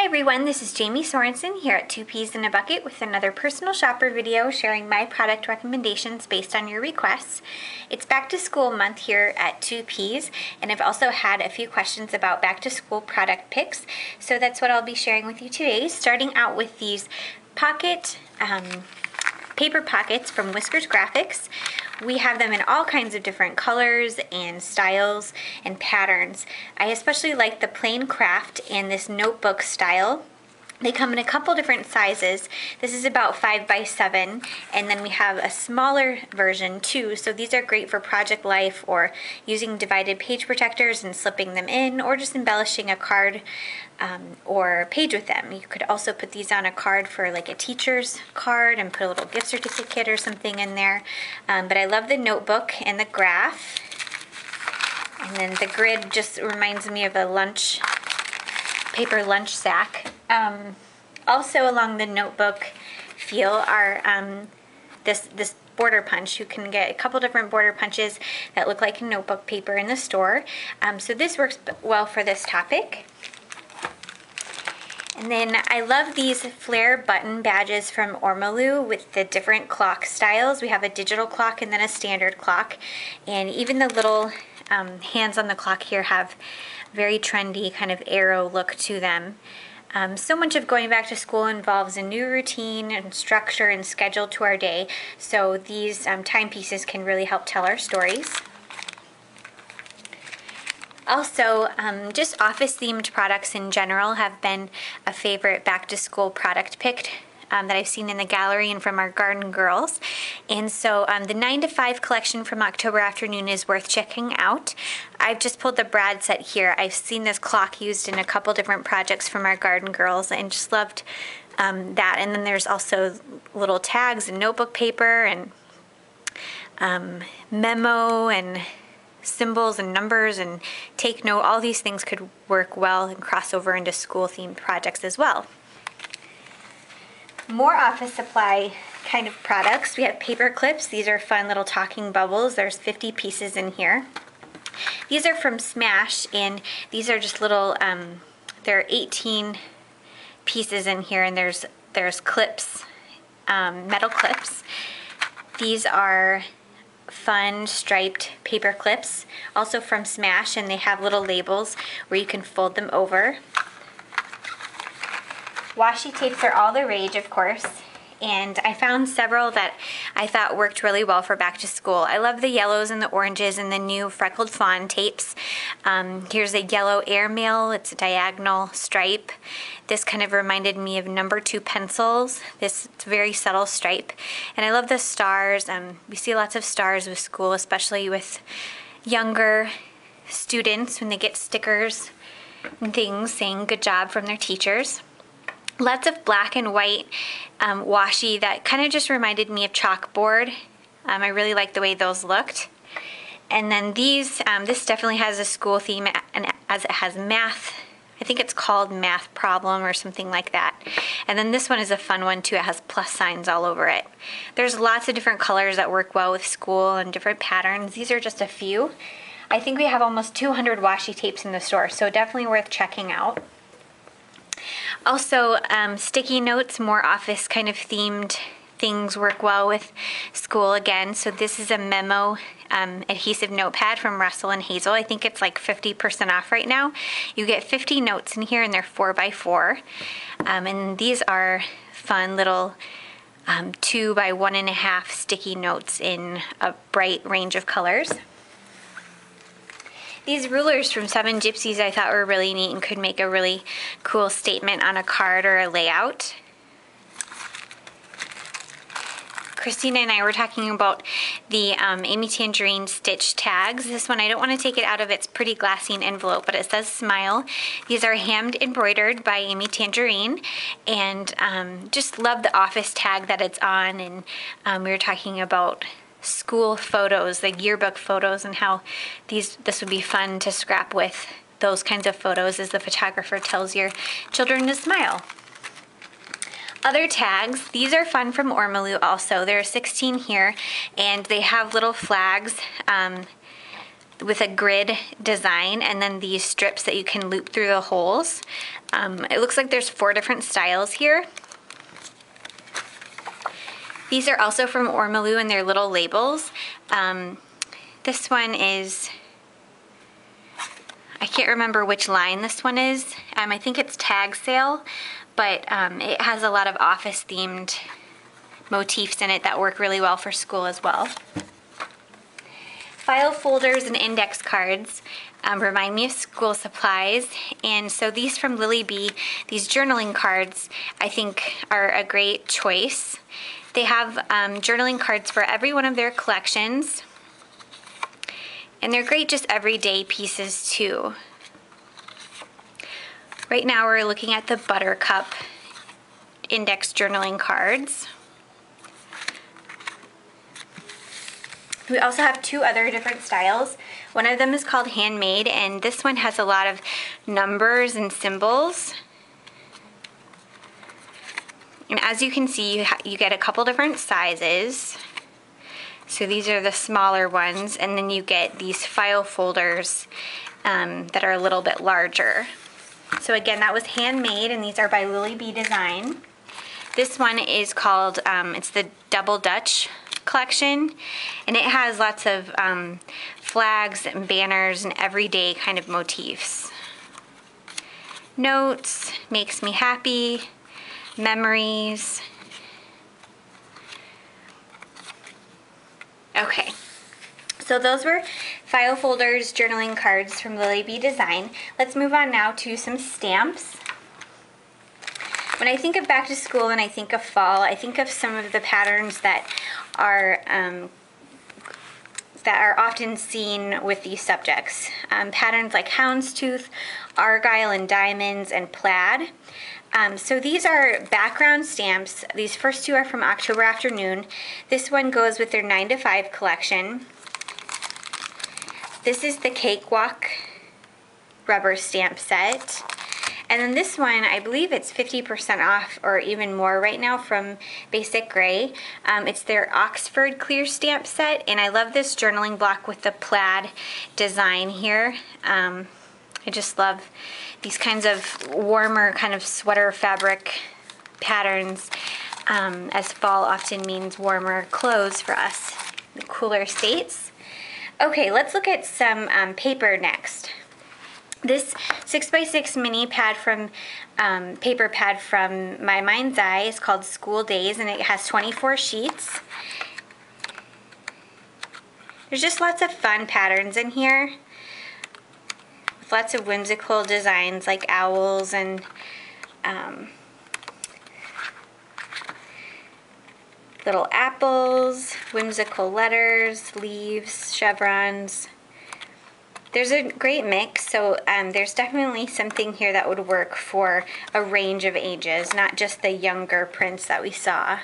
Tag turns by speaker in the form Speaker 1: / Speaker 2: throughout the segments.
Speaker 1: Hi everyone, this is Jamie Sorensen here at Two Peas in a Bucket with another personal shopper video sharing my product recommendations based on your requests. It's back to school month here at Two Peas, and I've also had a few questions about back to school product picks, so that's what I'll be sharing with you today, starting out with these paper pockets from Whiskers Graphics. We have them in all kinds of different colors and styles and patterns. I especially like the plain craft and this notebook style. They come in a couple different sizes. This is about 5 by 7, and then we have a smaller version too. So these are great for project life or using divided page protectors and slipping them in, or just embellishing a card or page with them. You could also put these on a card for like a teacher's card and put a little gift certificate or something in there. But I love the notebook and the graph. And then the grid just reminds me of a paper lunch sack. Also along the notebook feel are this border punch. You can get a couple different border punches that look like notebook paper in the store. So this works well for this topic. And then I love these flare button badges from Ormolu with the different clock styles. We have a digital clock and then a standard clock. And even the little hands on the clock here have very trendy kind of arrow look to them. So much of going back to school involves a new routine and structure and schedule to our day. So these timepieces can really help tell our stories. Also, just office-themed products in general have been a favorite back-to-school product pick that I've seen in the gallery and from our garden girls. And so the 9 to 5 collection from October Afternoon is worth checking out. I've just pulled the Brad set here. I've seen this clock used in a couple different projects from our garden girls and just loved that. And then there's also little tags and notebook paper and memo and symbols and numbers and take note. All these things could work well and cross over into school-themed projects as well. More office supply kind of products. We have paper clips. These are fun little talking bubbles. There's 50 pieces in here. These are from Smash, and these are just little, there are 18 pieces in here, and there's clips, metal clips. These are fun striped paper clips, also from Smash, and they have little labels where you can fold them over. Washi tapes are all the rage, of course, and I found several that I thought worked really well for back to school. I love the yellows and the oranges and the new Freckled Fawn tapes. Here's a yellow airmail. It's a diagonal stripe. This kind of reminded me of No. 2 pencils. It's a very subtle stripe. And I love the stars. We see lots of stars with school, especially with younger students when they get stickers and things saying good job from their teachers. Lots of black and white washi that kind of just reminded me of chalkboard. I really like the way those looked. And then these, this definitely has a school theme, and as it has math, I think it's called Math Problem or something like that. And then this one is a fun one too. It has plus signs all over it. There's lots of different colors that work well with school and different patterns. These are just a few. I think we have almost 200 washi tapes in the store, so definitely worth checking out. Also, sticky notes, more office kind of themed things work well with school again. So this is a memo adhesive notepad from Russell and Hazel. I think it's like 50% off right now. You get 50 notes in here, and they're 4 by 4. And these are fun little 2 by 1.5 sticky notes in a bright range of colors. These rulers from Seven Gypsies I thought were really neat and could make a really cool statement on a card or a layout. Christina and I were talking about the Amy Tangerine stitch tags. This one, I don't want to take it out of its pretty glassine envelope, but it says smile. These are hand embroidered by Amy Tangerine, and just love the office tag that it's on. And we were talking about school photos, the yearbook photos, and how this would be fun to scrap with those kinds of photos as the photographer tells your children to smile. Other tags, these are fun from Ormolu also. There are 16 here, and they have little flags with a grid design, and then these strips that you can loop through the holes. It looks like there's 4 different styles here. These are also from Ormolu, and they're little labels. This one is, I can't remember which line this one is. I think it's Tag Sale, but it has a lot of office themed motifs in it that work really well for school as well. File folders and index cards remind me of school supplies, and so these from Lily Bee, these journaling cards, I think are a great choice. They have journaling cards for every one of their collections, and they're great just everyday pieces too. Right now we're looking at the Buttercup index journaling cards. We also have 2 other different styles. One of them is called Handmade, and this one has a lot of numbers and symbols. And as you can see, you get a couple different sizes. So these are the smaller ones, and then you get these file folders that are a little bit larger. So again, that was Handmade, and these are by Lily Bee Design. This one is called, it's the Double Dutch collection, and it has lots of flags and banners and everyday kind of motifs. Notes, makes me happy, memories. Okay, so those were file folders, journaling cards from Lily Bee Design. Let's move on now to some stamps. When I think of back to school and I think of fall, I think of some of the patterns that are often seen with these subjects. Patterns like houndstooth, argyle and diamonds, and plaid. So these are background stamps. These first 2 are from October Afternoon. This one goes with their 9 to 5 collection. This is the Cakewalk rubber stamp set. And then this one, I believe it's 50% off or even more right now from Basic Gray. It's their Oxford clear stamp set, and I love this journaling block with the plaid design here. I just love these kinds of warmer kind of sweater fabric patterns, as fall often means warmer clothes for us, the cooler states. Okay, let's look at some paper next. This 6x6 mini pad from, paper pad from My Mind's Eye is called School Days, and it has 24 sheets. There's just lots of fun patterns in here, with lots of whimsical designs like owls and little apples, whimsical letters, leaves, chevrons. There's a great mix, so there's definitely something here that would work for a range of ages, not just the younger prints that we saw.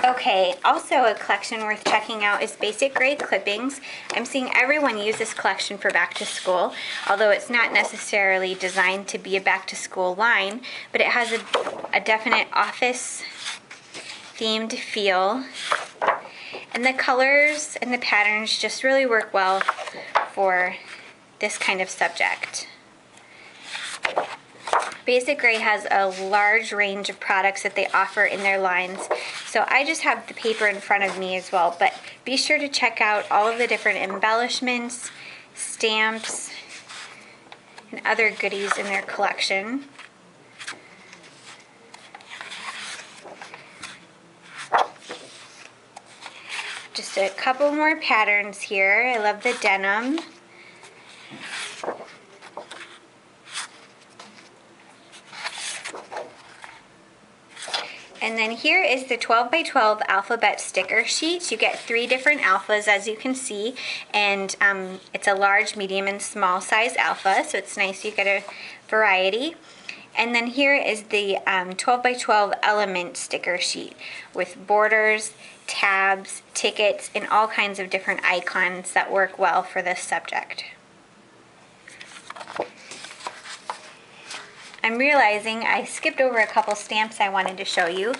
Speaker 1: Okay, also a collection worth checking out is Basic Gray Clippings. I'm seeing everyone use this collection for back to school, although it's not necessarily designed to be a back to school line, but it has a definite office themed feel. And the colors and the patterns just really work well for this kind of subject. Basic Gray has a large range of products that they offer in their lines, so I just have the paper in front of me as well, but be sure to check out all of the different embellishments, stamps, and other goodies in their collection. Just a couple more patterns here. I love the denim. And then here is the 12x12 alphabet sticker sheet. You get 3 different alphas, as you can see, and it's a large, medium, and small size alpha, so it's nice you get a variety. And then here is the 12x12 element sticker sheet with borders, tabs, tickets, and all kinds of different icons that work well for this subject. I'm realizing I skipped over a couple stamps I wanted to show you.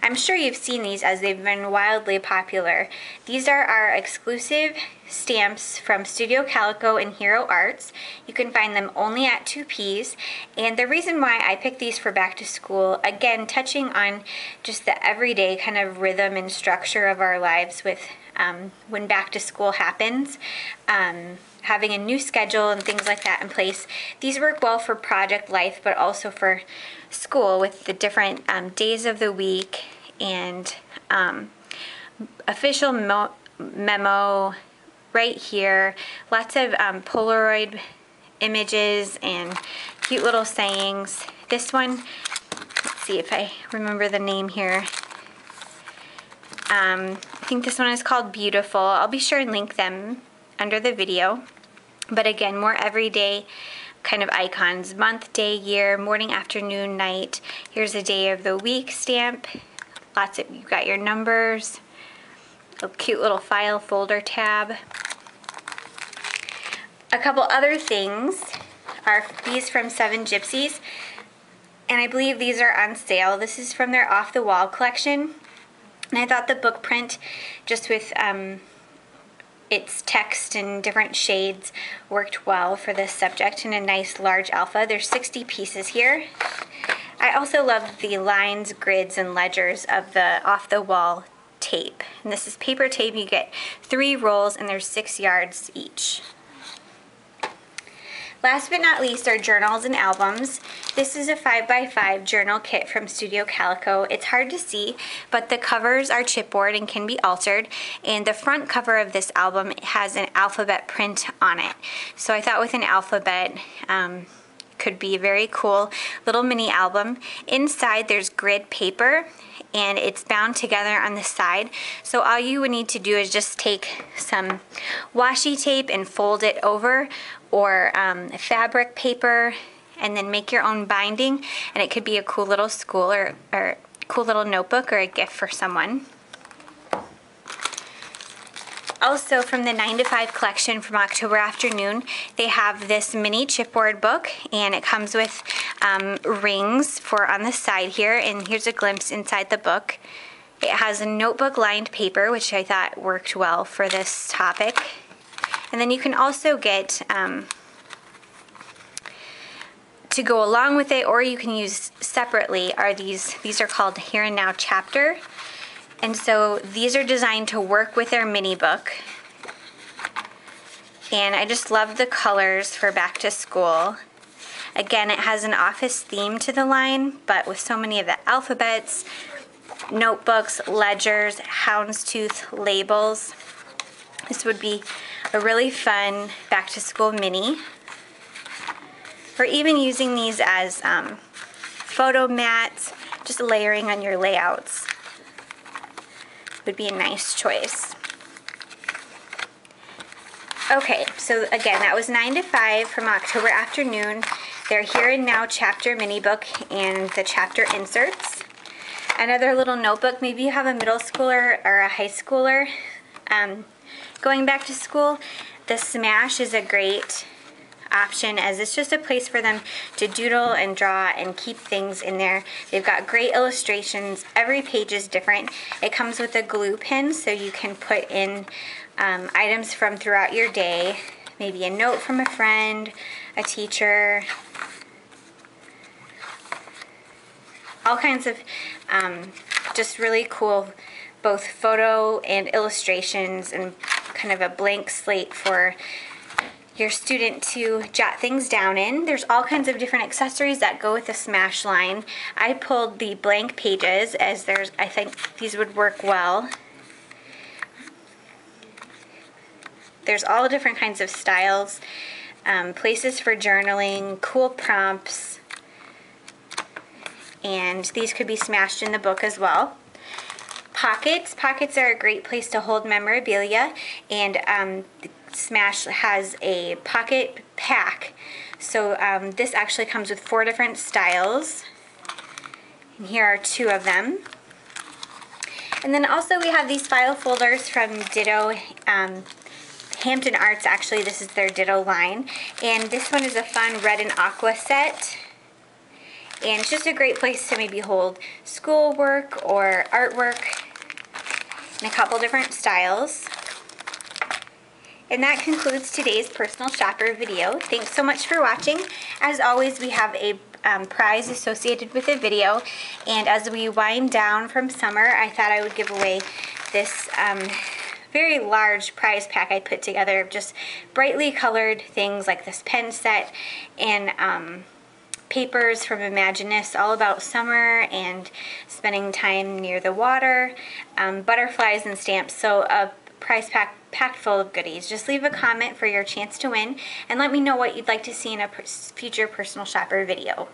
Speaker 1: I'm sure you've seen these as they've been wildly popular. These are our exclusive stamps from Studio Calico and Hero Arts. You can find them only at 2Ps, and the reason why I picked these for back to school, again touching on just the everyday kind of rhythm and structure of our lives with when back to school happens, having a new schedule and things like that in place. These work well for project life, but also for school with the different days of the week and official memo right here. Lots of Polaroid images and cute little sayings. This one, let's see if I remember the name here. I think this one is called Beautiful. I'll be sure and link them under the video. But again, more everyday kind of icons. Month, day, year, morning, afternoon, night. Here's a day of the week stamp. Lots of, you've got your numbers. A cute little file folder tab. A couple other things are these from Seven Gypsies. And I believe these are on sale. This is from their Off the Wall collection. And I thought the book print, just with its text in different shades, worked well for this subject in a nice large alpha. There's 60 pieces here. I also love the lines, grids, and ledgers of the Off the Wall tape. And this is paper tape. You get 3 rolls and there's 6 yards each. Last but not least are journals and albums. This is a 5x5 journal kit from Studio Calico. It's hard to see, but the covers are chipboard and can be altered. And the front cover of this album has an alphabet print on it. So I thought with an alphabet, could be a very cool little mini album. Inside there's grid paper and it's bound together on the side. So all you would need to do is just take some washi tape and fold it over, or fabric paper, and then make your own binding, and it could be a cool little school or cool little notebook or a gift for someone. Also from the 9 to 5 collection from October Afternoon, they have this mini chipboard book, and it comes with rings for on the side here, and here's a glimpse inside the book. It has a notebook lined paper, which I thought worked well for this topic. And then you can also get, to go along with it, or you can use separately, are these are called Here and Now Chapter. And so these are designed to work with their mini book. And I just love the colors for back to school. Again, it has an office theme to the line, but with so many of the alphabets, notebooks, ledgers, houndstooth labels, this would be a really fun back to school mini. Or even using these as photo mats, just layering on your layouts would be a nice choice. Okay, so again, that was 9 to 5 from October Afternoon. They're Here and Now Chapter mini book and the chapter inserts. Another little notebook, maybe you have a middle schooler or a high schooler going back to school. The Smash is a great option, as it's just a place for them to doodle and draw and keep things in there. They've got great illustrations. Every page is different. It comes with a glue pin, so you can put in items from throughout your day, maybe a note from a friend, a teacher, all kinds of just really cool both photo and illustrations, and kind of a blank slate for your student to jot things down in. There's all kinds of different accessories that go with the Smash line. I pulled the blank pages, as I think these would work well. There's all different kinds of styles, places for journaling, cool prompts, and these could be smashed in the book as well. Pockets are a great place to hold memorabilia, and Smash has a pocket pack. So this actually comes with 4 different styles, and here are 2 of them. And then also we have these file folders from Ditto. Hampton Arts, actually, this is their Ditto line, and this one is a fun red and aqua set. And it's just a great place to maybe hold schoolwork or artwork in a couple different styles. And that concludes today's personal shopper video. Thanks so much for watching. As always, we have a prize associated with the video. And as we wind down from summer, I thought I would give away this very large prize pack I put together of just brightly colored things like this pen set and papers from Imagineist all about summer and spending time near the water, butterflies and stamps. So a prize packed full of goodies. Just leave a comment for your chance to win and let me know what you'd like to see in a future personal shopper video.